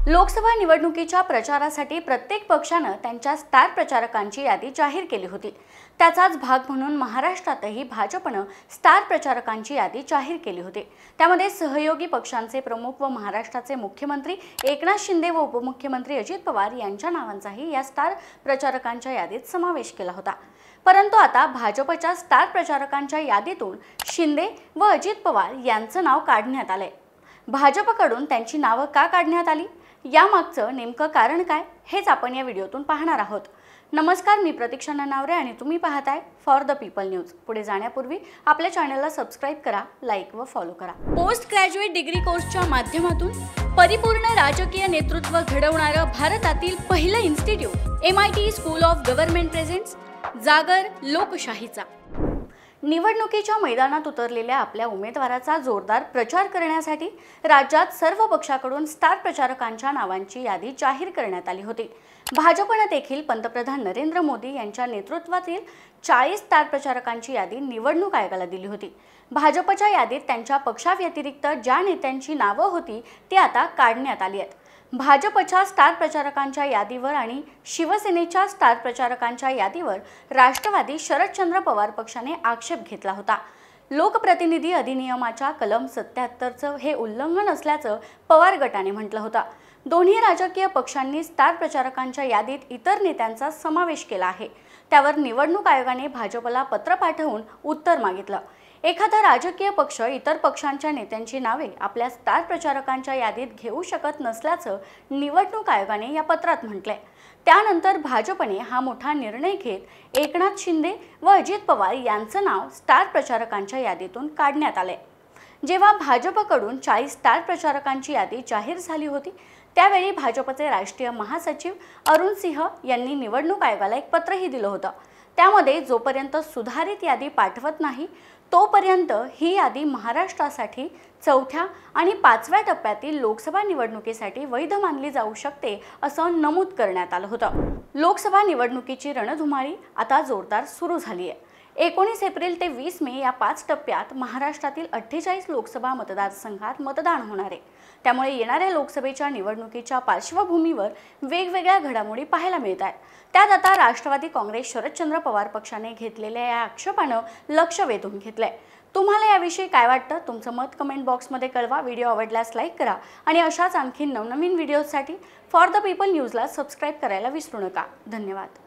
लोकसभा निवडणुकीच्या प्रचारासाठी प्रत्येक पक्षाने त्यांच्या स्टार प्रचारकांची यादी जाहीर केली होती। त्याचाच भाग म्हणून महाराष्ट्रातही भाजपने स्टार प्रचारकांची यादी जाहीर केली होती। त्यामध्ये सहयोगी पक्षांचे प्रमुख व महाराष्ट्राचे मुख्यमंत्री एकनाथ शिंदे व उपमुख्यमंत्री अजित पवार यांच्या नावांचाही या स्टार प्रचारकांच्या यादीत समावेश केला होता। परंतु आता भाजपच्या स्टार प्रचारकांच्या यादीतून शिंदे व अजित पवार यांचं नाव काढण्यात आले। भाजपकडून त्यांची नावे का काढण्यात आली, यामागचं नेमकं कारण काय, हेच आपण या व्हिडिओतून पाहणार आहोत। नमस्कार, मी प्रतीक्षा ननावरे आणि तुम्ही पाहताय फॉर द पीपल न्यूज। पुढे जाण्यापूर्वी आपल्या चॅनलला सबस्क्राइब करा, लाईक व फॉलो करा। पोस्ट ग्रॅज्युएट डिग्री कोर्सच्या माध्यमातून परिपूर्ण राजकीय नेतृत्व घडवणारं भारतातील पहिलं institute MIT school of government presents जागर लोकशाहीचा। निवडणुकीच्या मैदानात उतरलेल्या आपल्या उमेदवाराचा जोरदार प्रचार करण्यासाठी राज्यात सर्व पक्षाकडून स्टार प्रचारकांच्या नावांची यादी जाहीर करण्यात आली होती। भाजपने देखील पंतप्रधान नरेंद्र मोदी यांच्या नेतृत्वातील 40 स्टार प्रचारकांची यादी निवडणूक आयोगाला दिली होती। भाजपच्या यादीत त्यांच्या पक्षाव्यतिरिक्त ज्या नेत्यांची नावे होती ती आता काढण्यात आली आहेत। भाजपच्या स्टार प्रचारकांच्या यादीवर आणि शिवसेनेच्या स्टार प्रचारकांच्या यादीवर राष्ट्रवादी शरदचंद्र पवार पक्षाने आक्षेप घेतला होता। लोकप्रतिनिधी अधिनियमाच्या कलम 77चं हे उल्लंघन असल्याचं पवार गटाने म्हटलं होतं। दोन्ही राजकीय पक्षांनी स्टार प्रचारकांच्या यादीत इतर नेत्यांचा समावेश केला आहे। त्यावर निवडणूक आयोगाने भाजपला पत्र पाठवून उत्तर मागितलं। एखादा राजकीय पक्ष इतर पक्षांच्या नेत्यांची नावे आपल्या स्टार प्रचारकांच्या यादीत घेऊ शकत नसल्याचं निवडणूक आयोगाने या पत्रात म्हटलंय। त्यानंतर भाजपने हा मोठा निर्णय घेत एकनाथ शिंदे व अजित पवार यांचं नाव स्टार प्रचारकांच्या यादीतून काढण्यात आले। जेव्हा भाजपकडून 40 स्टार प्रचारकांची यादी जाहीर झाली होती त्यावेळी भाजपचे राष्ट्रीय महासचिव अरुण सिंह यांनी निवडणूक आयोगाला एक पत्रही दिलं होतं। त्यामध्ये जोपर्यंत सुधारित यादी पाठवत नाही तोपर्यंत ही यादी महाराष्ट्रासाठी 4थ्या आणि 5व्या टप्प्यातील लोकसभा निवडणुकीसाठी वैध मानली जाऊ शकते असं नमूद करण्यात आलं होतं। लोकसभा निवडणुकीची रणधुमाळी आता जोरदार सुरू झाली आहे। 19 एप्रिल ते 20 मे या 5 टप्प्यात महाराष्ट्रातील 48 लोकसभा मतदारसंघात मतदान होणार आहे। त्यामुळे येणाऱ्या लोकसभेच्या निवडणुकीच्या पार्श्वभूमीवर वेगवेगळ्या घडामोडी पाहायला मिळत आहेत। त्यात आता राष्ट्रवादी काँग्रेस शरदचंद्र पवार पक्षाने घेतलेल्या या आक्षेपानं लक्ष वेधून घेतलंय। तुम्हाला याविषयी काय वाटतं, तुमचं मत कमेंट बॉक्समध्ये कळवा। व्हिडिओ आवडल्यास लाईक करा आणि अशाच आणखी नवनवीन व्हिडिओसाठी फॉर द पीपल न्यूजला सबस्क्राइब करायला विसरू नका। धन्यवाद।